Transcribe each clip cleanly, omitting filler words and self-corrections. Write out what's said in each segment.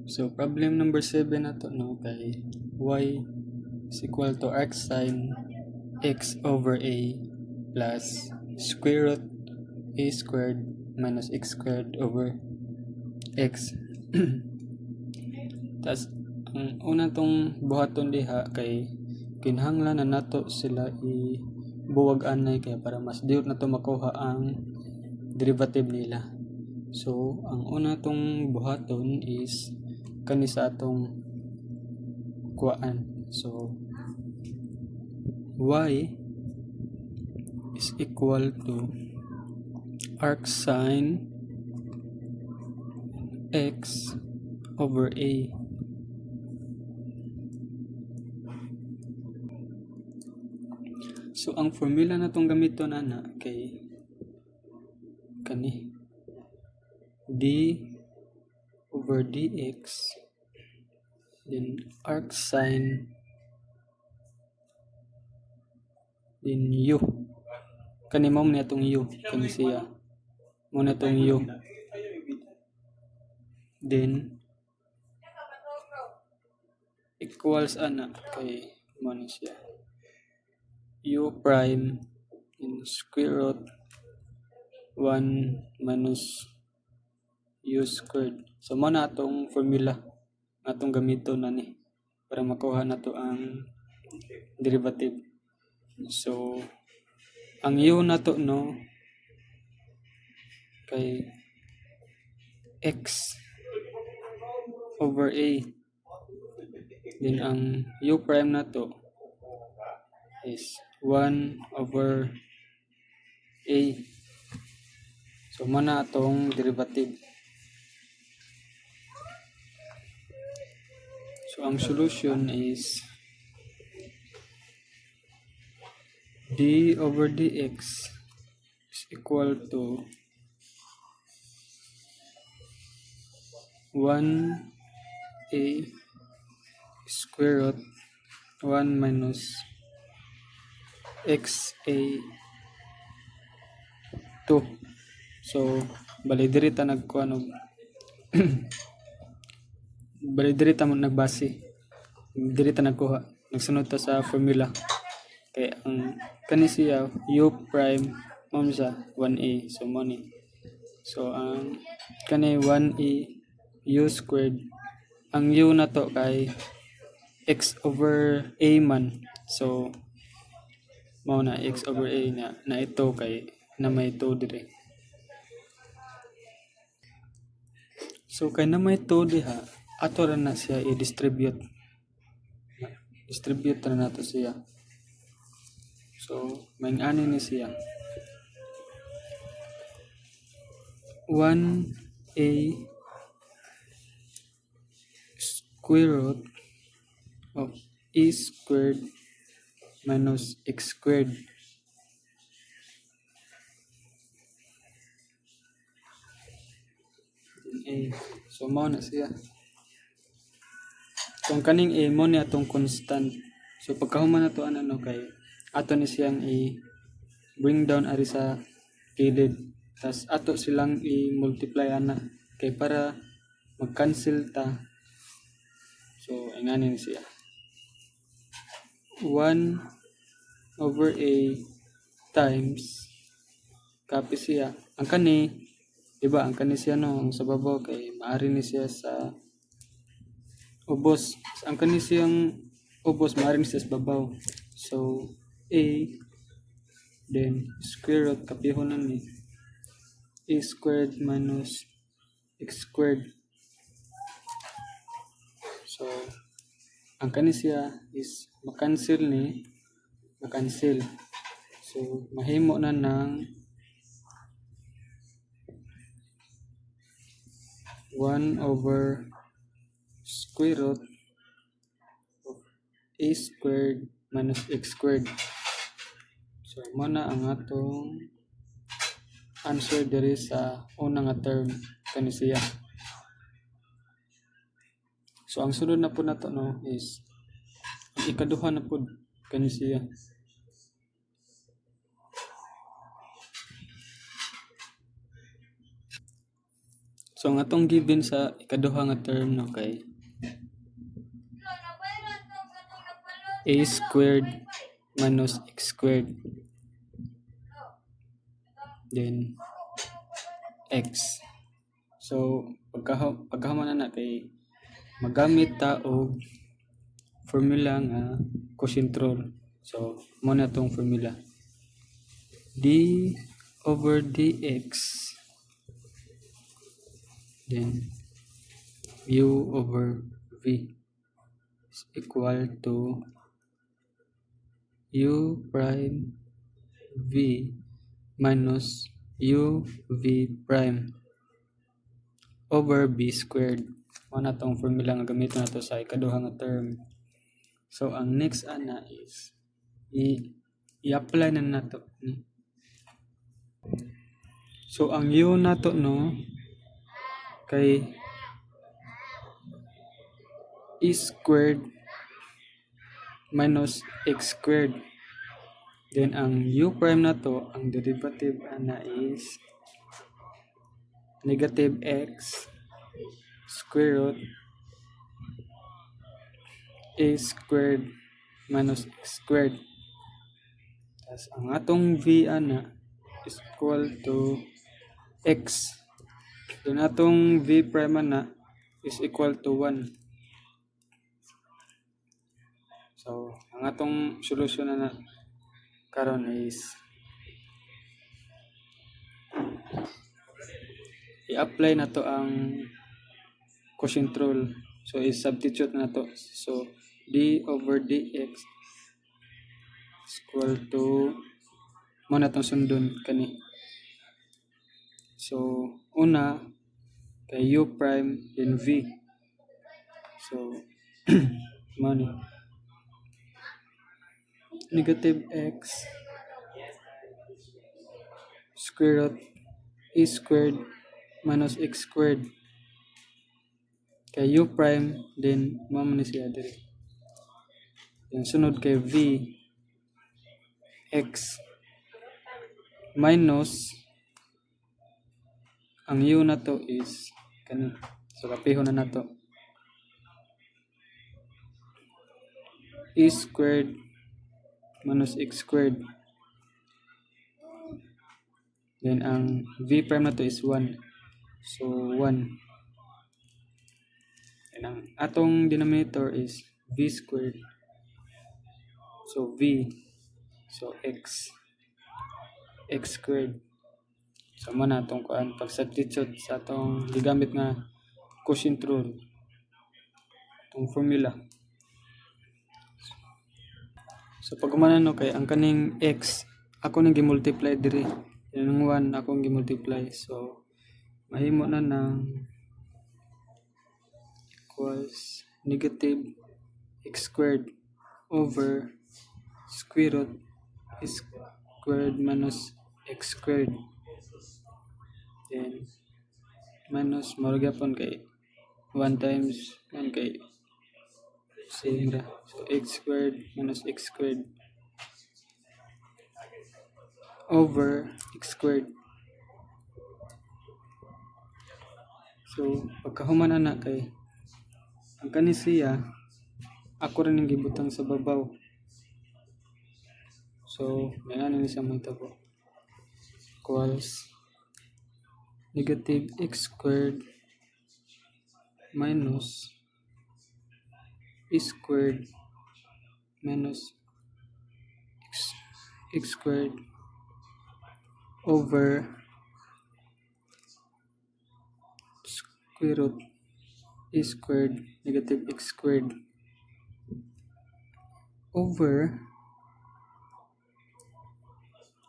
So problem number 7 na to no kay y is equal to x sine x over a plus square root a squared minus x squared over x. Tas ang una tong buhaton diha kay kinahanglan na nato sila ibuwag anay kay para mas diot na to makuha ang derivative nila. So ang una tong buhaton is kani sa atong kuan. So y is equal to arc sine x over a. So ang formula na tong gamiton ana kay kani d over dx then arc sine then u kani mo na itong u kani siya mo na itong u then equals ana kay mo na siya u prime in square root 1 minus u squared. So mo na atong formula atong gamiton na ni para makuha na to ang derivative. So ang u na to no kay x over a, then ang u prime na to is 1 over a. So mo na atong derivative. So ang solution is d over dx is equal to 1a square root 1 minus xa 2. So bali diri ta nagkuan og bali diri ta nagbase, diri ta nagkuha, nagsunod ta sa formula kay ang kani siya u prime mo sa 1a. So mo ni, so ang kani 1a u squared, ang u na to kay x over a man, so mao na x over a na ito kay na may 2 dire. So kay na may 2 diha ato ra na siya i-distribute. Distribute na nato siya. So may ani ni siya 1a square root of a squared minus x squared. A. So mao na siya. Kung kaning a mo ni atong constant. So pagkahuman na to ano kay ato ni siyang i-bring down ari sa gilid. Tas ato silang i-multiply ana kay para mag-cancel ta. So ingani ni siya 1 over a times copy siya ang kani, diba ang kani siya no ang sa babaw kay maari ni siya sa ubos, ang kani siyang ubos maari ni siya sa babaw. So a then square root kapihon na ni a squared minus x squared. So ang kani siya is makancel ni makancel. So mahimo na ng 1 over square root of a squared minus x squared. So mo na ang atong answer diri sa unang nga term kani siya. So ang sunod na po na to no is ang ikaduha na po kani siya. So ang atong given sa ikaduha nga term no kay a squared minus x squared then x. So pagkahuman na kay magamit ta og formula nga quotient rule. So mo na tong formula d over dx then u over v is equal to u prime v minus u v prime over b squared. Mo na tong formula nga gamiton nato sa ikaduha nga term. So ang next ana is i-apply na nato. So ang u nato no kay e squared minus x squared. Then ang u prime na to, ang derivative ana is negative x square root a squared minus x squared. Tapos ang atong v ana is equal to x. Then atong v prime ana is equal to 1. So ang atong solusyon na karon is i-apply na to ang quotient rule. So i-substitute na to. So d over dx is equal to mo na tong sundon kani. So una kay u prime then v. So mo ni negative x square root e squared minus x squared kay u prime then mo man siya diri. Yung sunod kay v x minus ang u na to is kani. So kapihon na nato e squared minus x squared. Then ang v prime na to is 1. So 1. And ang atong denominator is v squared. So v. So x squared. So mo na atong kuan pag substitute sa atong gigamit nga quotient rule. Itong formula. So pag no kay ang kaning x ako nang gi-multiply diri. Yung 1 akong gi-multiply. So mahimo na ng equals negative x squared over square root x squared minus x squared. Then minus maragapon kay 1 times 1 kay same ra. So x squared minus x squared over x squared. So pagkahuman ana kay ang kani siya ako rin yung gibutang sa babaw. So may ano ni sa mga tabo equals negative x squared minus e squared minus x squared over square root e squared negative x squared over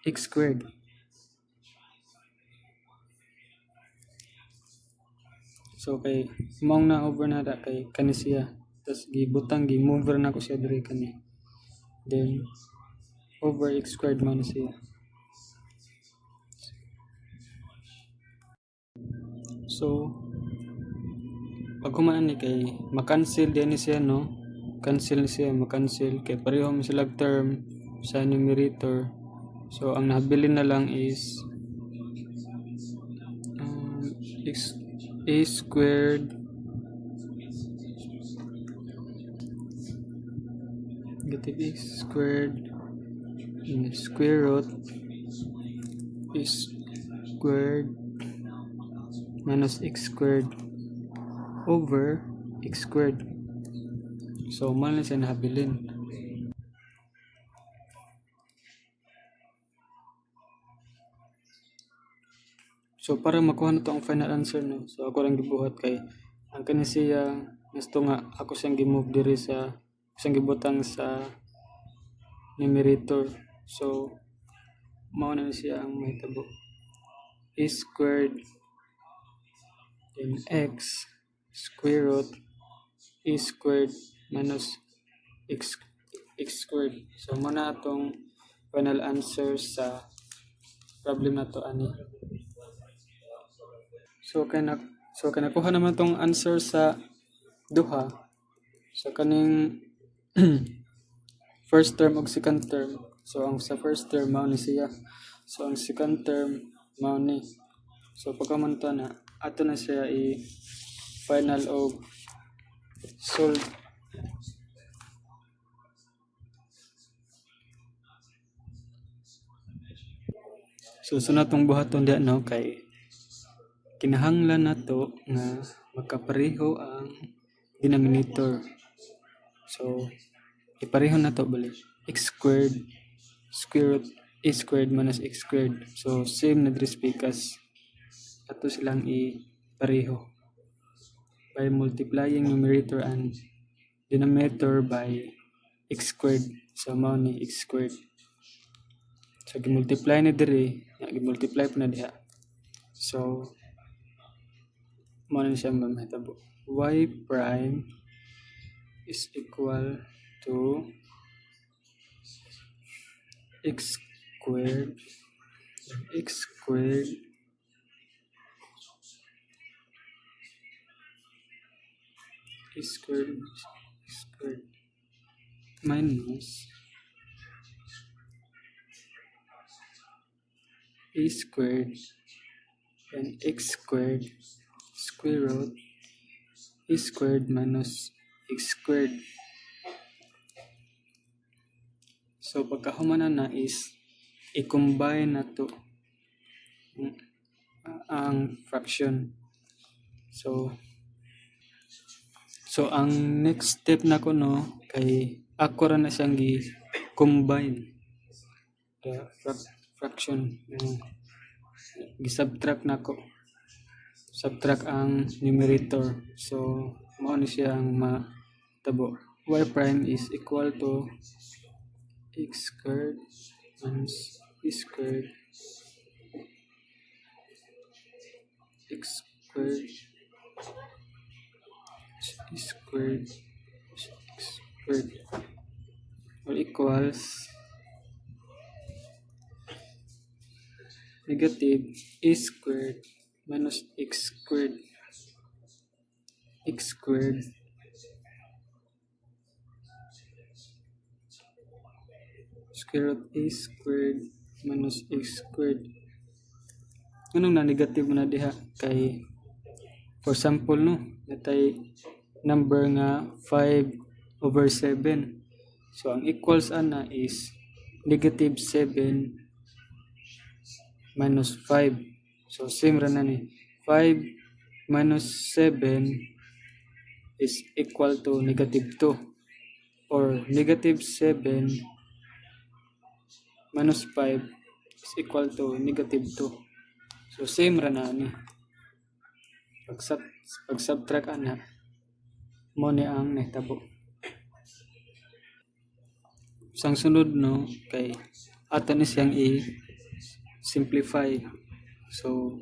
x squared. So kay mong na over na da kay kani siya. Tapos gibutang gi-mover na ko siya diri kani. Then over x squared man siya. So pag humaan ni kay makancel din ni siya no. Cancel ni siya, makancel kay pareho man sila term sa numerator. So ang nabilin na lang is a squared negative x squared in square root is squared minus x squared over x squared. So, man lang siya nahabilin. So, para makuha na to ang final answer, no? So, ako lang gibuhat kay ang kani siya gusto nga ako siyang gimove diri sa siyang gibutang sa numerator. So, mao na siya ang mahitabo. A squared in x square root a squared minus x squared. So, muna atong final answer sa problem na to ani. So nakuha naman tong answer sa duha sa kaning first term ug second term. So ang sa first term mao ni siya. So ang second term mao ni. So pagkamanto na ato na siya i final og solve. So sunod tong buhaton diha no kay kinahanglan nato nga magkapareho ang denominator. So ipareho nato bali x squared square root a squared minus x squared. So same na diri because ato silang ipareho by multiplying numerator and denominator by x squared. So mao ni x squared. So gi-multiply na diri, gi-multiply pa na diha. So mao na siya mahitabo. Y prime is equal to x squared minus a squared and x squared square root a squared minus x squared. So pagkahumanan na is i-combine na to ang fraction. So ang next step na ko no kay ako ra na siyang gi-combine the fraction. Gi-subtract na ko. Subtract ang numerator. So mao ni siya ang matabo. Y prime is equal to x squared minus b squared x squared or equals negative a squared minus x squared square root a squared minus x squared. Anong na negative na diha kay for example no natay number nga 5/7. So ang equals ana is negative 7 minus 5. So same ra na ni 5 minus 7 is equal to negative 2 or negative 7 minus 5 is equal to negative 2. So same ra na ni. Pag subtract ana mo ni ang nahitabo. Sang sunod no kay ato ni siyang i-simplify. So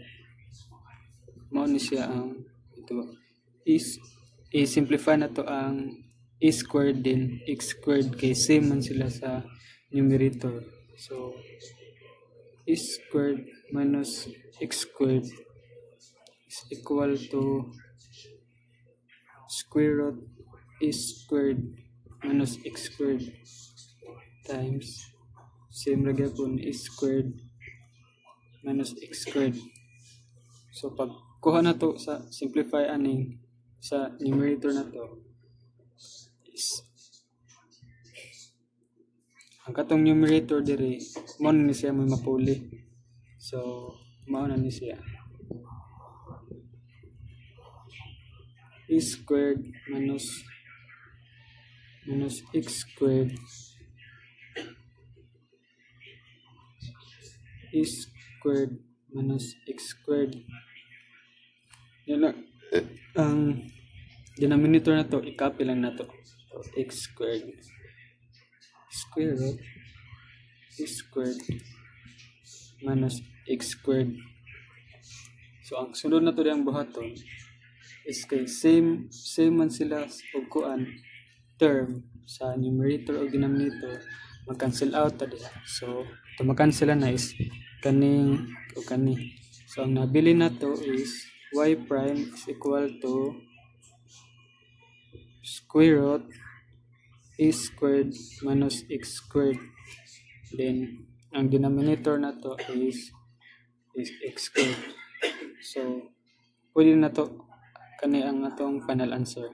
mao ni siya ang ito is i-simplify na to ang a squared din x squared kay same man sila sa numerator. So a squared minus x squared is equal to square root a squared minus x squared times same ra gyapon a squared minus x squared. So pag kuha na to sa simplify aning sa numerator na to is ang katong numerator diri mo na ni siya may mapuli. So mao na ni siya e squared minus x squared e squared minus x squared. Yan lang. Ang denominator na to, i-copy lang na to. So, x squared square root x squared minus x squared. So, ang sunod na to diyang buhaton is kay same man sila og kuan term sa numerator o denominator mag-cancel out ta diha. So, ito mag-cancel na is kaning o kani. So, ang nabili na to is y prime is equal to square root a squared minus x squared. Then, ang denominator na to is x squared. So, pwede na to kani ang atong final answer.